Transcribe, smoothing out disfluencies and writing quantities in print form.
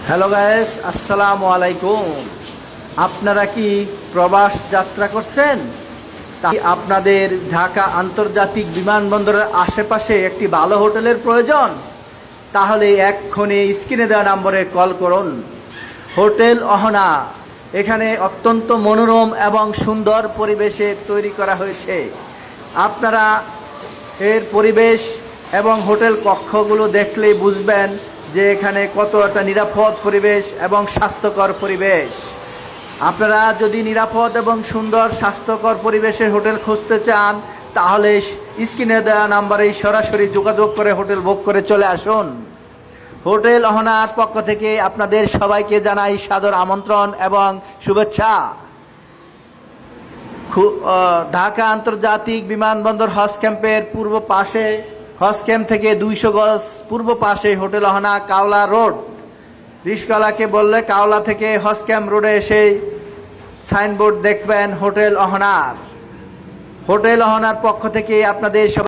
Hello guys, আসসালামু আলাইকুম। আপনারা কি প্রবাস যাত্রা করছেন? আপনাদের ঢাকা আন্তর্জাতিক বিমানবন্দরের আশেপাশে একটি ভালো হোটেলের প্রয়োজন? তাহলে এক্ষুনি স্ক্রিনে দেওয়া নম্বরে কল করুন। হোটেল অহনা এখানে অত্যন্ত মনোরম এবং সুন্দর পরিবেশে তৈরি করা হয়েছে। আপনারা এর পরিবেশ এবং হোটেল কক্ষগুলো দেখলেই বুঝবেন যে এখানে কত একটা নিরাপদ পরিবেশ এবং স্বাস্থ্যকর পরিবেশ। আপনারা যদি নিরাপদ এবং সুন্দর স্বাস্থ্যকর পরিবেশের হোটেল খুঁজতে চান, তাহলে স্ক্রিনে দেওয়া নাম্বারে সরাসরি যোগাযোগ করে হোটেল বুক করে চলে আসুন। হোটেল অহনার পক্ষ থেকে আপনাদের সবাইকে জানাই সাদর আমন্ত্রণ এবং শুভেচ্ছা। ঢাকা আন্তর্জাতিক বিমানবন্দর হজ ক্যাম্পের পূর্ব পাশে, হজ ক্যাম্প থেকে 200 গজ পূর্ব পাশে হোটেল অহনা, কাওলা রোড। রিস্কাওয়ালাকে বললে কাওলা থেকে হজ ক্যাম্প রোডে এসে সাইনবোর্ড দেখবেন হোটেল অহনার। হোটেল অহনার পক্ষ থেকে আপনাদের